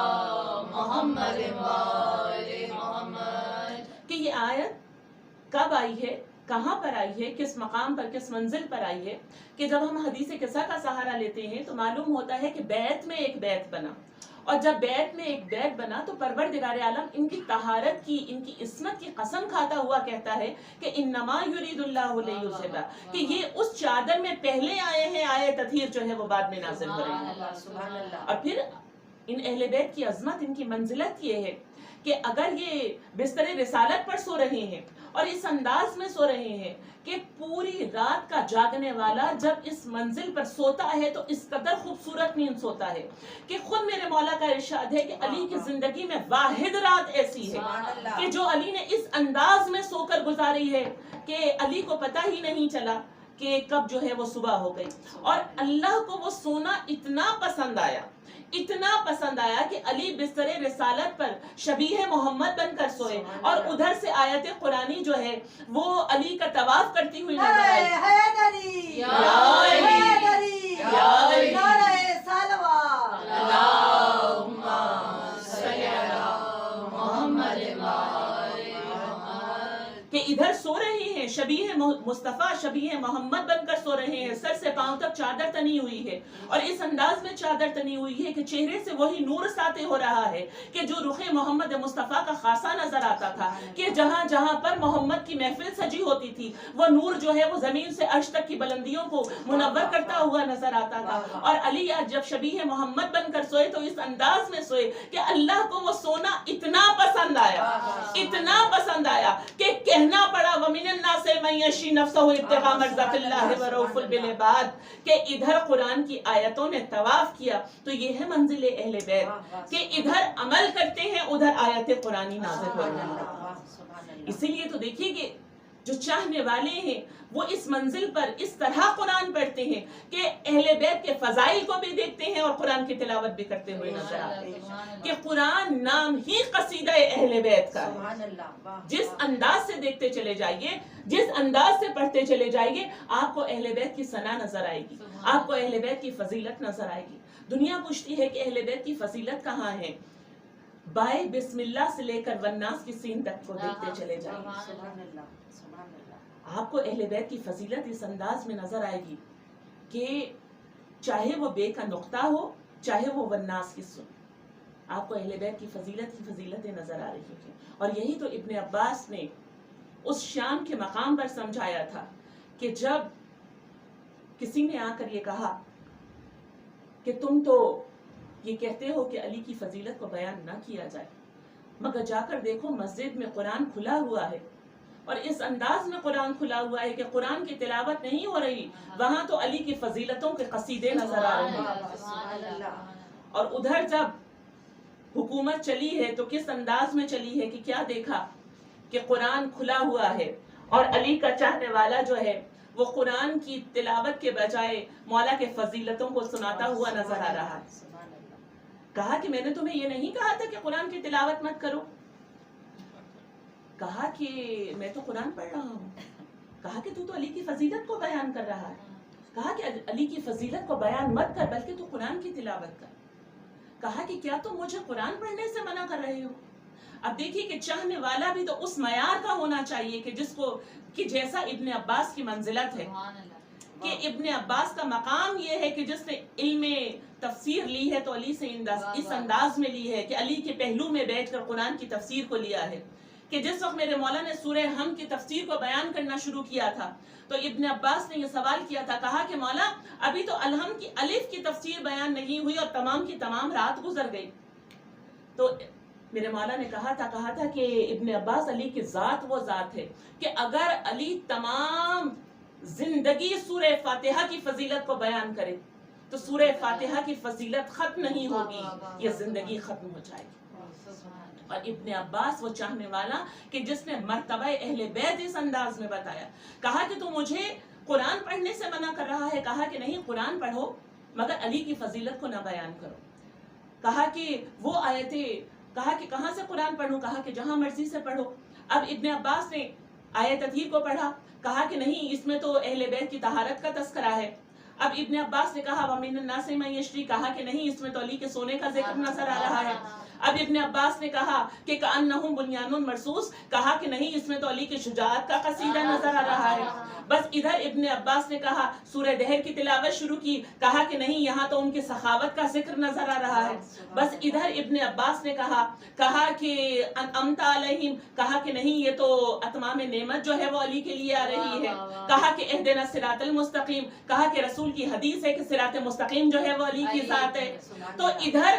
Speaker 1: محمد وآل محمد،
Speaker 3: کہ یہ آیت کب آئی ہے، کہاں پر آئی ہے، کس مقام پر، کس منزل پر آئی ہے، کہ جب ہم حدیث قصہ کا سہارا لیتے ہیں تو معلوم ہوتا ہے کہ بیت میں ایک بیت بنا، اور جب بیت میں ایک بیت بنا تو پروردگار عالم ان کی طہارت کی، ان کی عصمت کی قسم کھاتا ہوا کہتا ہے کہ انما یرید اللہ لیذھب، کہ یہ اس چادر میں پہلے آئے ہیں، آئے تطہیر جو ہے وہ بعد میں نازل ہو رہی ہے۔
Speaker 1: سبحان اللہ،
Speaker 3: اور پھر ان اہل بیت کی عظمت، ان کی منزلت یہ ہے کہ اگر یہ بستر رسالت پر سو رہے ہیں اور اس انداز میں سو رہے ہیں کہ پوری رات کا جاگنے والا جب اس منزل پر سوتا ہے تو اس قدر خوبصورت نیند سوتا ہے کہ خود میرے مولا کا ارشاد ہے کہ علی کی زندگی میں واحد رات ایسی ہے کہ جو علی نے اس انداز میں سو کر گزاری ہے کہ علی کو پتہ ہی نہیں چلا کہ کب جو ہے وہ صبح ہو گئی. اور اللہ کو وہ سونا اتنا پسند آیا کہ علی بستر رسالت پر شبیہ محمد بن کر سوئے اور ادھر سے آیت قرآنی جو ہے وہ علی کا طواف کرتی ہوئی نظر آئی.
Speaker 4: حیدری
Speaker 1: یا
Speaker 4: حیدری
Speaker 1: یا علی.
Speaker 4: نعرہ سلوات.
Speaker 1: اللہم صلی علی محمد
Speaker 3: کہ ادھر سو رہے ہیں شبیہ مصطفیٰ شبیہ محمد بن کر سو رہے ہیں, سر سے پاؤں تک چادر تنی ہوئی ہے اور اس انداز میں چادر تنی ہوئی ہے کہ چہرے سے وہی نور ساطع ہو رہا ہے کہ جو رخ محمد مصطفیٰ کا خاصہ نظر آتا تھا کہ جہاں جہاں پر محمد کی محفل سجی ہوتی تھی وہ نور جو ہے وہ زمین سے عرش تک کی بلندیوں کو منور کرتا ہوا نظر آتا تھا. اور علی آج جب شبیہ محمد بن کر سوئے تو اس انداز میں سوئے کہ اللہ کو وہ سونا اتنا پسند آیا کہ کہنا پڑا وَمِنَ النَّاسِ مَن يَشْرِي نَفْسَهُ ابْتِغَاءَ مَرْضَاتِ اللَّهِ وَرَوْفٌ بِالْعِبَادِ کہ ادھر قرآن کی آیتوں نے طواف کیا تو یہ ہے منزل اہل بیت کہ ادھر عمل کرتے ہیں ادھر آیت قرآنی نازل ہو رہی ہے. اسی لیے تو دیکھیے کہ جو چاہنے والے ہیں وہ اس منزل پر اس طرح قرآن پڑھتے ہیں کہ اہل بیت کے فضائل کو بھی دیکھتے ہیں اور قرآن کی تلاوت بھی کرتے ہوئے نظر آتے ہیں کہ قرآن نام ہی قصیدہ اہل بیت کا ہے. جس انداز سے دیکھتے چلے جائیے, جس انداز سے پڑھتے چلے جائیے, آپ کو اہل بیت کی ثنا نظر آئے گی, آپ کو اہل بیت کی فضیلت نظر آئے گی. دنیا پوچھتی ہے کہ اہل بیت کی فضیلت کہاں ہے, بائے بسم اللہ سے لے کر والناس کی سین تک کو دیکھتے چلے جائیے. آپ کو اہل بیت کی فضیلت اس انداز میں نظر آئے گی کہ چاہے وہ بے کا نقطہ ہو چاہے وہ والناس کی سن, آپ کو اہل بیت کی فضیلتیں نظر آ رہی ہیں. اور یہی تو ابن عباس نے اس شام کے مقام پر سمجھایا تھا کہ جب کسی نے آ کر یہ کہا کہ تم تو یہ کہتے ہو کہ علی کی فضیلت کو بیان نہ کیا جائے, مگر جا کر دیکھو مسجد میں قرآن کھلا ہوا ہے اور اس انداز میں قرآن کھلا ہوا ہے کہ قرآن کی تلاوت نہیں ہو رہی, وہاں تو علی کی فضیلتوں کے قصیدے نظر آ رہے ہیں. اور ادھر جب حکومت چلی ہے تو کس انداز میں چلی ہے کہ کیا دیکھا کہ قرآن کھلا ہوا ہے اور علی کا چاہنے والا جو ہے وہ قرآن کی تلاوت کے بجائے مولا کے فضیلتوں کو سناتا ہوا نظر آ رہا ہے. کہا کہ میں نے تمہیں یہ نہیں کہا تھا کہ قرآن کی تلاوت مت کرو, کہا کہ میں تو قرآن پڑھ رہا ہوں. کہا کہ تو علی کی فضیلت کو بیان کر رہا ہے. کہا کہ علی کی فضیلت کو بیان مت کر بلکہ تو قرآن کی تلاوت کر. کہا کہ کیا تم مجھے قرآن پڑھنے سے منع کر رہے ہو. اب دیکھیے کہ چاہنے والا بھی تو اس معیار کا ہونا چاہیے کہ جس کو کہ جیسا ابن عباس کی منزلت ہے کہ ابن عباس کا مقام یہ ہے کہ جس نے علم تفسیر لی ہے تو علی سے اس انداز میں لی ہے کہ علی کے پہلو میں بیٹھ کر قرآن کی تفسیر کو لیا ہے. کہ جس وقت میرے مولا نے سورہ حم کی تفسیر کو بیان کرنا شروع کیا تھا تو ابن عباس نے یہ سوال کیا تھا, کہا کہ مولا ابھی تو الحم کی الف کی تفسیر بیان نہیں ہوئی اور تمام کی تمام رات گزر گئی. تو میرے مولا نے کہا تھا کہ ابن عباس علی کی ذات وہ ذات ہے کہ اگر علی تمام زندگی سورہ فاتحہ کی فضیلت کو بیان کرے تو سورہ فاتحہ کی فضیلت ختم نہیں ہوگی, یہ زندگی ختم ہو جائے گی. اور ابن عباس وہ چاہنے والا کہ جس نے مرتبہ اہل بیت اس انداز میں بتایا, کہا کہ تو مجھے قرآن پڑھنے سے منع کر رہا ہے. کہا کہ نہیں, قرآن پڑھو مگر علی کی فضیلت کو نہ بیان کرو. کہا کہ وہ آیتیں, کہا کہ کہاں سے قرآن پڑھوں. کہا کہ جہاں مرضی سے پڑھو. اب ابن عباس نے آیت تطہیر کو پڑھا, کہا کہ نہیں اس میں تو اہل بیت کی طہارت کا تذکرہ ہے. اب ابن عباس نے کہا وَمِنَ النَّاسِ مَن يَشْرِي, کہا کہ نہیں اس میں تو علی کے سونے کا ذکر نظر آ رہا ہے. اب ابن عباس نے کہا کہ کأنہم بنیان مرصوص, کہا کہ نہیں اس میں تو علی کی شجاعت کا قصیدہ نظر آ رہا ہے. بس ادھر ابن عباس نے کہا سورہ دہر کی تلاوت شروع کی, کہا کہ نہیں یہاں تو ان کی سخاوت کا ذکر نظر آ رہا ہے. بس ادھر ابن عباس نے کہا کہ انعمت علیہم, کہا کہ نہیں یہ تو اتمام نعمت جو ہے وہ علی کے لیے آ رہی ہے. کہا کہ اہدنا الصراط المستقیم, کہا کہ رسول کی حدیث ہے کہ صراط مستقیم جو ہے وہ علی کی ذات ہے. تو ادھر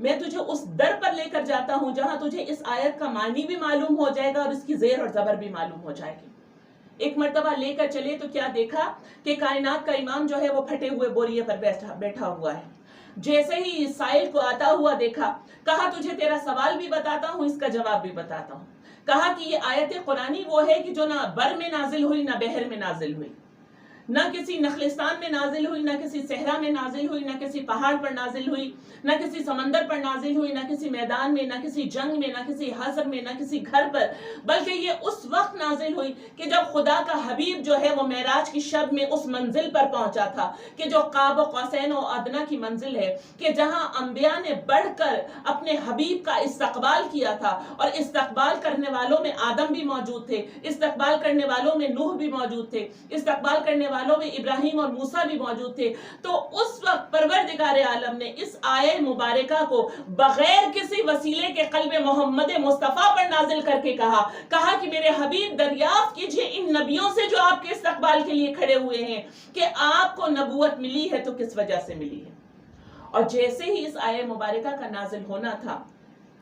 Speaker 3: میں تجھے اس در پر لے کر جاتا ہوں جہاں تجھے اس آیت کا معنی بھی معلوم ہو جائے گا اور اس کی زیر اور زبر بھی معلوم ہو جائے گی. ایک مرتبہ لے کر چلے تو کیا دیکھا کہ کائنات کا امام جو ہے وہ پھٹے ہوئے بوریے پر بیٹھا ہوا ہے. جیسے ہی سائل کو آتا ہوا دیکھا, کہا تجھے تیرا سوال بھی بتاتا ہوں, اس کا جواب بھی بتاتا ہوں. کہا کہ یہ آیت قرآنی وہ ہے کہ جو نہ بر میں نازل ہوئی نہ بحر میں نازل ہوئی, نہ کسی نخلستان میں نازل ہوئی, نہ کسی صحرا میں نازل ہوئی, نہ کسی پہاڑ پر نازل ہوئی, نہ کسی سمندر پر نازل ہوئی, نہ کسی میدان میں, نہ کسی جنگ میں, نہ کسی حضر میں, نہ کسی گھر پر, بلکہ یہ اس وقت نازل ہوئی کہ جب خدا کا حبیب جو ہے وہ معراج کی شب میں اس منزل پر پہنچا تھا کہ جو قاب و قوسین و ادنیٰ کی منزل ہے, کہ جہاں انبیاء نے بڑھ کر اپنے حبیب کا استقبال کیا تھا, اور استقبال کرنے والوں میں آدم بھی موجود تھے, استقبال کرنے والوں میں نوح بھی موجود تھے, استقبال کرنے والوں میں ابراہیم اور موسیٰ بھی موجود تھے. تو اس وقت پروردگار عالم نے اس آیے مبارکہ کو بغیر کسی وسیلے کے قلب محمد مصطفیٰ پر نازل کر کے کہا کہ میرے حبیب دریافت کیجئے ان نبیوں سے جو آپ کے استقبال کے لیے کھڑے ہوئے ہیں کہ آپ کو نبوت ملی ہے تو کس وجہ سے ملی ہے. اور جیسے ہی اس آیے مبارکہ کا نازل ہونا تھا,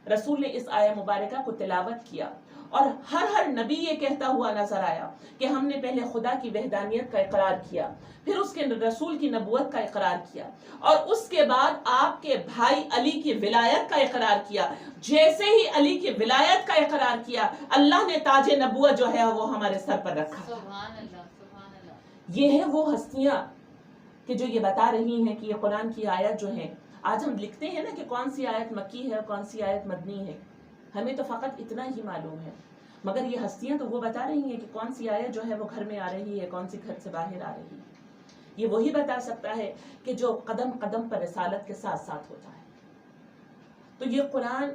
Speaker 3: رسول نے اس آیے مبارکہ کو تلاوت کیا, اور ہر نبی یہ کہتا ہوا نظر آیا کہ ہم نے پہلے خدا کی وحدانیت کا اقرار کیا, پھر اس کے رسول کی نبوت کا اقرار کیا, اور اس کے بعد آپ کے بھائی علی کی ولایت کا اقرار کیا. جیسے ہی علی کی ولایت کا اقرار کیا, اللہ نے تاج نبوت جو ہے وہ ہمارے سر پر رکھا.
Speaker 1: سبحان اللہ, سبحان اللہ.
Speaker 3: یہ ہے وہ ہستیاں کہ جو یہ بتا رہی ہیں کہ یہ قرآن کی آیت جو ہے, آج ہم لکھتے ہیں نا کہ کون سی آیت مکی ہے اور کون سی آیت مدنی ہے, ہمیں تو فقط اتنا ہی معلوم ہے, مگر یہ ہستیاں تو وہ بتا رہی ہیں کہ کون سی آیت جو ہے وہ گھر میں آ رہی ہے, کون سی گھر سے باہر آ رہی ہے. یہ وہی بتا سکتا ہے کہ جو قدم قدم پر رسالت کے ساتھ ساتھ ہوتا ہے. تو یہ قرآن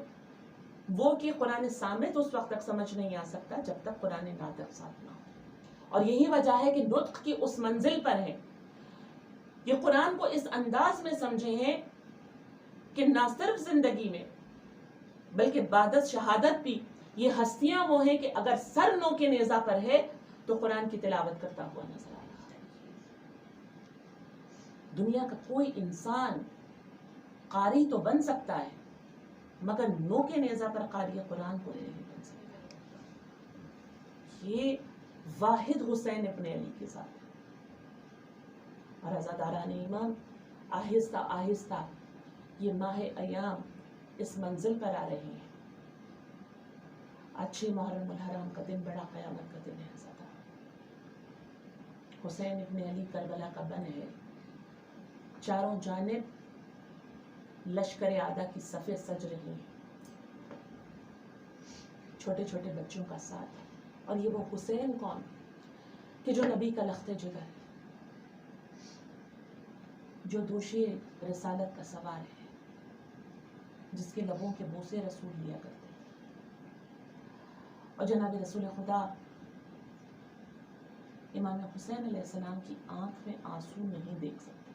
Speaker 3: وہ کہ قرآن سامت اس وقت تک سمجھ نہیں آ سکتا جب تک قرآن ناطق ساتھ نہ ہو, اور یہی وجہ ہے کہ نطق کی اس منزل پر ہے. یہ قرآن کو اس انداز میں سمجھے ہیں کہ نہ صرف زندگی میں بلکہ بعد از شہادت بھی یہ ہستیاں وہ ہیں کہ اگر سر نو کے نیزہ پر ہے تو قرآن کی تلاوت کرتا ہوا نظر آ رہا ہے. دنیا کا کوئی انسان قاری تو بن سکتا ہے مگر نو کے نیزہ پر قاری قرآن کو نہیں بن سکتا. یہ واحد حسین ابن علی کے ساتھ. اور عزاداران ایمان, آہستہ آہستہ یہ ماہ ایام اس منزل پر آ رہے ہیں. اچھی محرم الحرام کا دن بڑا قیامت کا دن ہے. زیادہ حسین ابن علی کربلا کا بن ہے. چاروں جانب لشکر اعداء کی صفیں سج رہی ہیں, چھوٹے چھوٹے بچوں کا ساتھ ہے. اور یہ وہ حسین کون کہ جو نبی کا لخت جگر, جو دوشی رسالت کا سوار ہے, جس کے لبوں کے بوسے رسول لیا کرتے ہیں. اور جناب رسول خدا امام حسین علیہ السلام کی آنکھ میں آنسو نہیں دیکھ سکتے.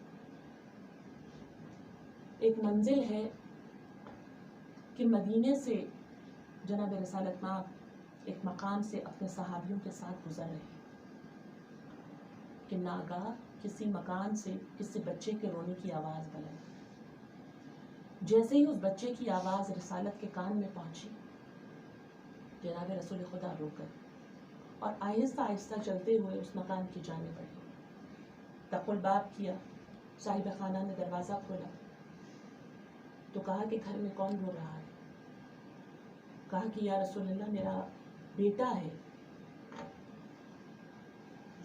Speaker 3: ایک منزل ہے کہ مدینے سے جناب رسالت ماں ایک مقام سے اپنے صحابیوں کے ساتھ گزر رہے ہیں کہ ناگاہ کسی مکان سے کسی بچے کے رونے کی آواز بلند. جیسے ہی اس بچے کی آواز رسالت کے کان میں پہنچی, جناب رسول خدا روک گئے اور آہستہ آہستہ چلتے ہوئے اس مکان کی جانب بڑھے. تق الباب کیا, صاحب خانہ نے دروازہ کھولا تو کہا کہ گھر میں کون رو رہا ہے؟ کہا کہ یا رسول اللہ میرا بیٹا ہے,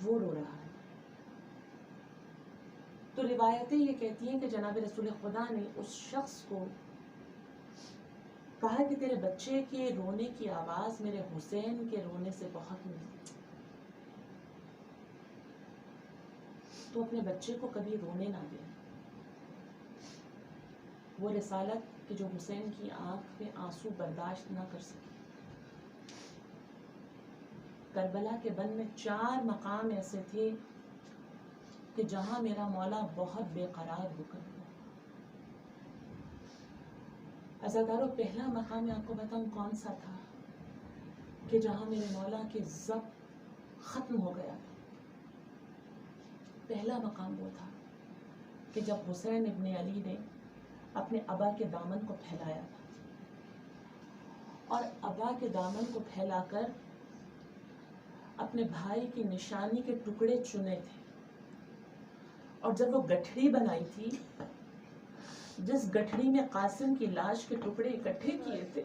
Speaker 3: وہ رو رہا ہے. تو روایتیں یہ کہتی ہیں کہ جناب رسول خدا نے اس شخص کو کہا کہ تیرے بچے کے رونے کی آواز میرے حسین کے رونے سے بہت ملتی, تو اپنے بچے کو کبھی رونے نہ دے. وہ رسالت کہ جو حسین کی آنکھ میں آنسو برداشت نہ کر سکی. کربلا کے بن میں 4 مقام ایسے تھے کہ جہاں میرا مولا بہت بے قرار ہو کر ہوا. عزادارو, پہلا مقام میں آپ کو بتاؤں کون سا تھا کہ جہاں میرے مولا کے ضبط ختم ہو گیا تھا. پہلا مقام وہ تھا کہ جب حسین ابن علی نے اپنے ابا کے دامن کو پھیلایا تھا اور ابا کے دامن کو پھیلا کر اپنے بھائی کی نشانی کے ٹکڑے چنے تھے، اور جب وہ گٹھڑی بنائی تھی، جس گٹھڑی میں قاسم کی لاش کے ٹکڑے اکٹھے کیے تھے،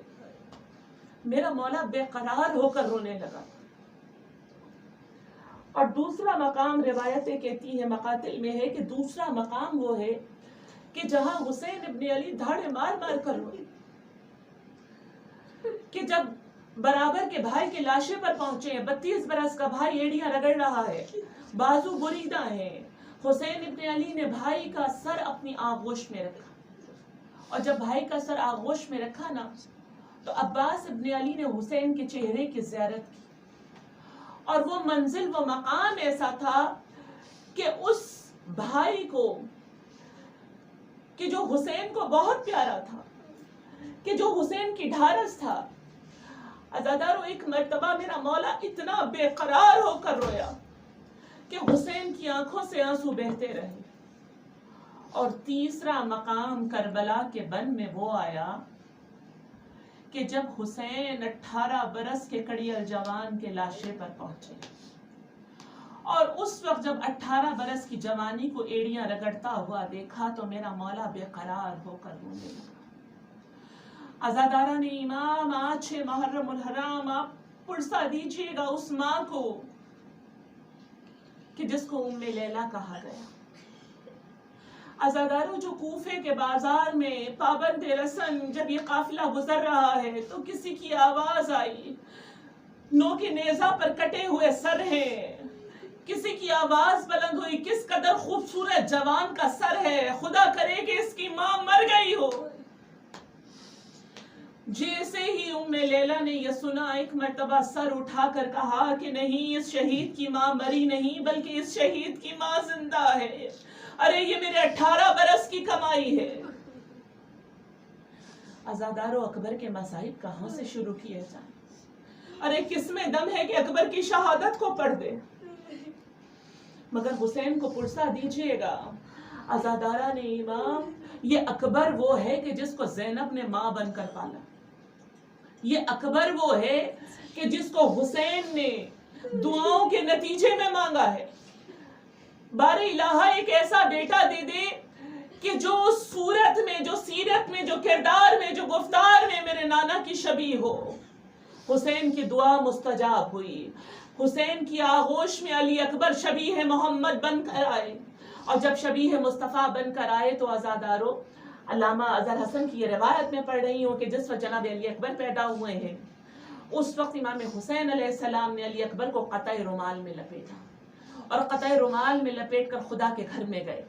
Speaker 3: میرا مولا بے قرار ہو کر رونے لگا۔ اور دوسرا مقام روایتیں کہتی ہیں، مقاتل میں ہے کہ دوسرا مقام وہ ہے کہ جہاں حسین ابن علی دھاڑے مار مار کر روئے، کہ جب برابر کے بھائی کے لاشے پر پہنچے ہیں، 32 برس کا بھائی ایڑیاں رگڑ رہا ہے، بازو بریدہ ہیں، حسین ابن علی نے بھائی کا سر اپنی آغوش میں رکھا، اور جب بھائی کا سر آغوش میں رکھا نا تو عباس ابن علی نے حسین کے چہرے کی زیارت کی، اور وہ منزل، وہ مقام ایسا تھا کہ اس بھائی کو، کہ جو حسین کو بہت پیارا تھا، کہ جو حسین کی ڈھارس تھا، عزادارو ایک مرتبہ میرا مولا اتنا بے قرار ہو کر رویا کہ حسین کی آنکھوں سے آنسو بہتے رہے۔ اور تیسرا مقام کربلا کے بن میں وہ آیا کہ جب حسین 18 برس کے کڑیل جوان کے لاشے پر پہنچے، اور اس وقت جب 18 برس کی جوانی کو ایڑیاں رگڑتا ہوا دیکھا تو میرا مولا بے قرار ہو کر رونے لگا۔ عزاداران امام، آج ہے محرم الحرام، آپ پرسا دیجئے گا اس ماں کو کہ جس کو ام لیلا کہا گیا۔ عزاداروں، جو کوفے کے بازار میں پابند رسن جب یہ قافلہ گزر رہا ہے تو کسی کی آواز آئی، نو کے نیزہ پر کٹے ہوئے سر ہیں، کسی کی آواز بلند ہوئی، کس قدر خوبصورت جوان کا سر ہے، خدا کرے کہ اس کی ماں مر گئی ہو۔ جیسے ہی ام لیلا نے یہ سنا، ایک مرتبہ سر اٹھا کر کہا کہ نہیں، اس شہید کی ماں مری نہیں بلکہ اس شہید کی ماں زندہ ہے، ارے یہ میرے 18 برس کی کمائی ہے۔ عزادارو، اکبر کے مصائب کہاں سے شروع کیے جائیں؟ ارے کس میں دم ہے کہ اکبر کی شہادت کو پڑھ دے؟ مگر حسین کو پرسا دیجئے گا عزاداران امام، یہ اکبر وہ ہے کہ جس کو زینب نے ماں بن کر پالا، یہ اکبر وہ ہے کہ جس کو حسین نے دعاؤں کے نتیجے میں مانگا ہے۔ بار الہا ایک ایسا بیٹا دے دے کہ جو صورت میں، جو سیرت میں، جو کردار میں، جو گفتار میں میرے نانا کی شبیہ ہو۔ حسین کی دعا مستجاب ہوئی، حسین کی آغوش میں علی اکبر شبیہ محمد بن کر آئے، اور جب شبیہ مصطفیٰ بن کر آئے تو عزادارو، علامہ اظہر حسن کی یہ روایت میں پڑھ رہی ہوں کہ جس وقت جناب علی اکبر پیدا ہوئے ہیں، اس وقت امام حسین علیہ السلام نے علی اکبر کو قطع رومال میں لپیٹا، اور قطع رومال میں لپیٹ کر خدا کے گھر میں گئے،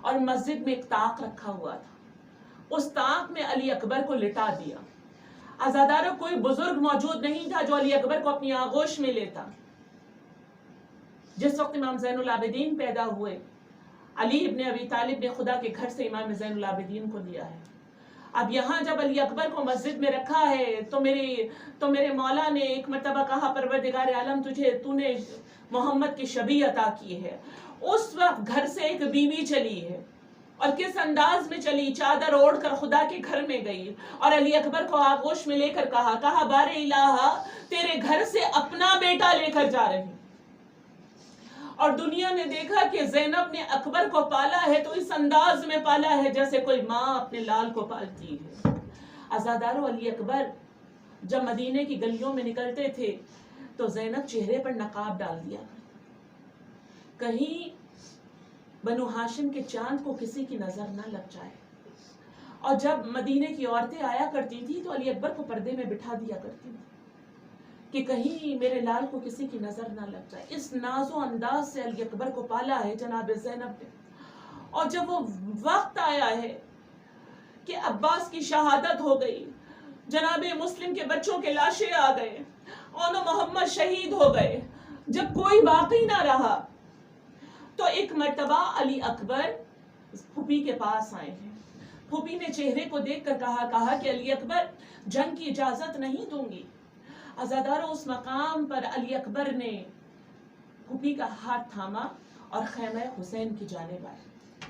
Speaker 3: اور مسجد میں ایک طاق رکھا ہوا تھا، اس طاق میں علی اکبر کو لٹا دیا۔ عزادارو، کوئی بزرگ موجود نہیں تھا جو علی اکبر کو اپنی آغوش میں لیتا۔ جس وقت امام زین العابدین پیدا ہوئے، علی ابن ابی طالب نے خدا کے گھر سے امام زین العابدین کو لیا ہے۔ اب یہاں جب علی اکبر کو مسجد میں رکھا ہے تو میرے مولا نے ایک مرتبہ کہا، پروردگار عالم، تو نے محمد کی شبیہ عطا کی ہے۔ اس وقت گھر سے ایک بیوی چلی ہے، اور کس انداز میں چلی، چادر اوڑھ کر خدا کے گھر میں گئی، اور علی اکبر کو آغوش میں لے کر کہا بار الہا، تیرے گھر سے اپنا بیٹا لے کر جا رہی۔ اور دنیا نے دیکھا کہ زینب نے اکبر کو پالا ہے تو اس انداز میں پالا ہے جیسے کوئی ماں اپنے لال کو پالتی ہے۔ عزادارو، علی اکبر جب مدینے کی گلیوں میں نکلتے تھے تو زینب چہرے پر نقاب ڈال دیا، کہیں بنو ہاشم کے چاند کو کسی کی نظر نہ لگ جائے۔ اور جب مدینے کی عورتیں آیا کرتی تھی تو علی اکبر کو پردے میں بٹھا دیا کرتی تھی کہ کہیں میرے لال کو کسی کی نظر نہ لگ جائے۔ اس ناز و انداز سے علی اکبر کو پالا ہے جناب زینب نے۔ اور جب وہ وقت آیا ہے کہ عباس کی شہادت ہو گئی، جناب مسلم کے بچوں کے لاشیں آ گئے، اور محمد شہید ہو گئے، جب کوئی باقی نہ رہا تو ایک مرتبہ علی اکبر پھوپھی کے پاس آئے ہیں۔ پھوپھی نے چہرے کو دیکھ کر کہا کہ علی اکبر، جنگ کی اجازت نہیں دوں گی۔ عزادارو، اس مقام پر علی اکبر نے پھوپھی کا ہاتھ تھاما اور خیمہ حسین کی جانب آئے۔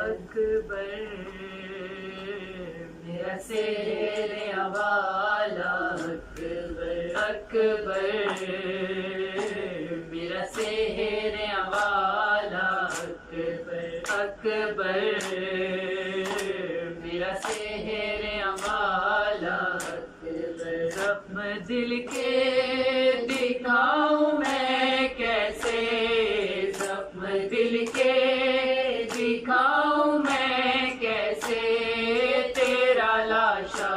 Speaker 2: اکبر میرا شہر والا اکبر اکبر میرا شہر والا اکبر اکبر میرا شہر والا اکبر زخم دل کے دکھاؤں میں کیسے زخم دل کے دکھاؤں میں کیسے تیرا لاشا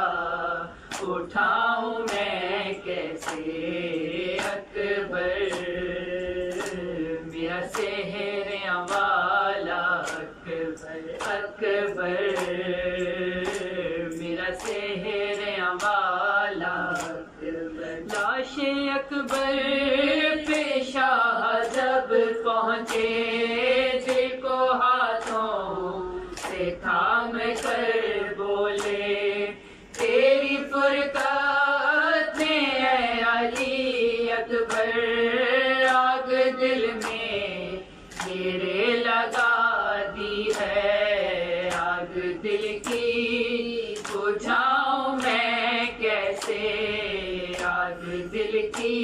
Speaker 2: اٹھاؤں میں کیسے اکبر میرا شہر والا اکبر اکبر میرا شہر والا اکبر لاش اکبر پہ شاہ جب پہنچے دل کو ہاتھوں سے تھام کر بولے تیری فرقت نے اے علی اکبر آگ دل میں میرے لگا دی ہے آگ دل کی بجھاؤں میں کیسے آگ دل کی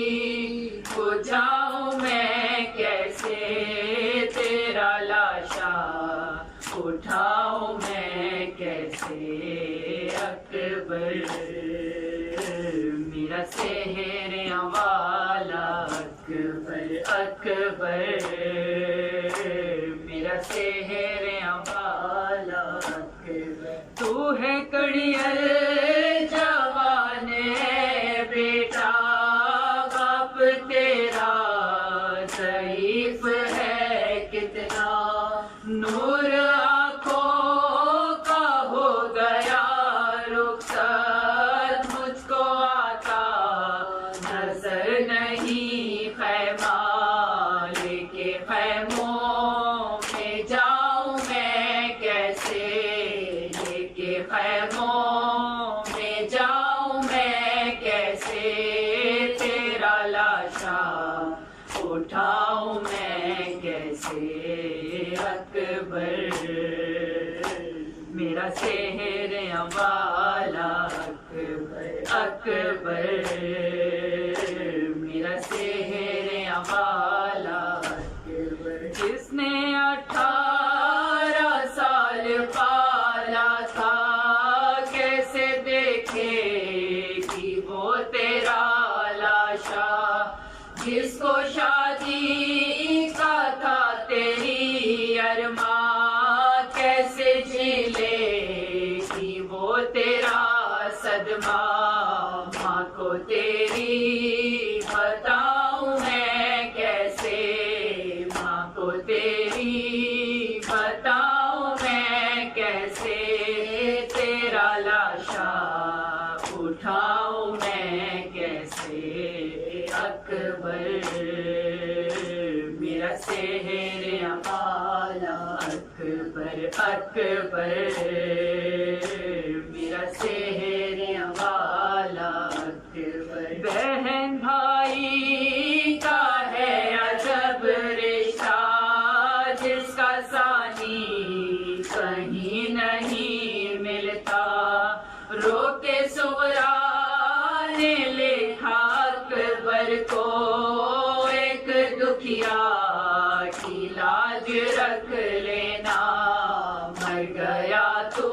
Speaker 2: بجھاؤں میں کیسے تیرا لاشا اٹھاؤں میں کیسے اکبر میرا شہر والا اکبر اکبر میرا شہر والا اکبر تو ہے کڑیل جوان ہے بیٹا باپ تیرا ضعیف ہے کتنا نور آنکھوں کا ہو گیا رخصت مجھ کو آتا نظر نہیں خیمہ لے کے خیموں میں جاؤں میں کیسے لے کے خیموں میں جاؤں میں کیسے تیرا لاشا اٹھاؤں میں کیسے اکبر میرا شہر والا اکبر اکبر میرا شہر والا اکبر جس نے 18 سال پالا تھا کیسے دیکھے کہ وہ تیرا لاشا جس کو شادی کا تھا تیری ارماں کیسے جھیلے کہ وہ تیرا صدمہ ماں کو تیری بتاؤں میں کیسے ماں کو تیری بتاؤں میں کیسے تیرا لاشا اٹھاؤں میں کیسے اکبر میرا شہر والا اکبر اکبر میرا شہر والا اکبر بہن بھائی کا ہے عجب رشتہ جس کا ثانی کہیں نہیں ملتا رو کے سغرا نے لکھا اکبر کو ایک دکھیا کی لاج رکھ لینا مر گیا تو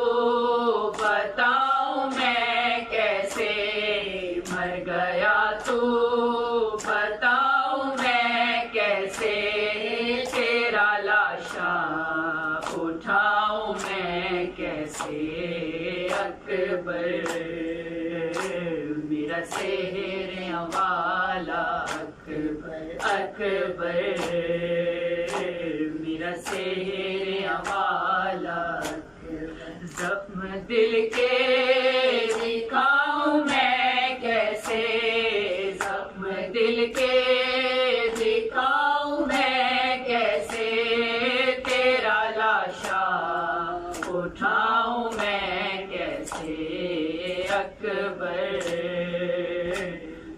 Speaker 2: بتاؤں میں کیسے مر گیا تو بتاؤں میں کیسے تیرا لاشا اٹھاؤں میں کیسے اکبر میرا شہر والا اکبر اکبر میرا شہر والا اکبر زخم دل کے دکھاؤں میں کیسے زخم دل کے دکھاؤں میں کیسے تیرا لاشا اٹھاؤں میں کیسے اکبر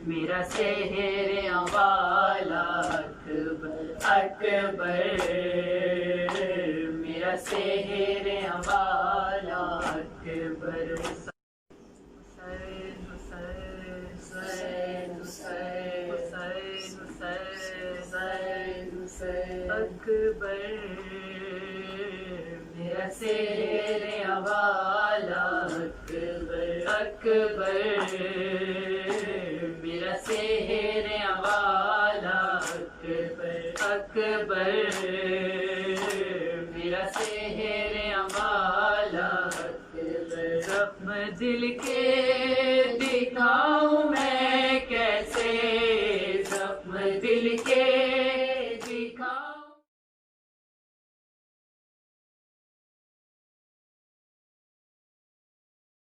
Speaker 2: میرا شہر والا اکبر اکبر میرا سحر والا اکبر حسین حسین حسین حسین حسین حسین اکبر میرا سحر والا اکبر اکبر میرا سحر والا اکبر اکبر میرا سحر والا اکبر زخم دل کے دکھاؤں میں کیسے زخم دل کے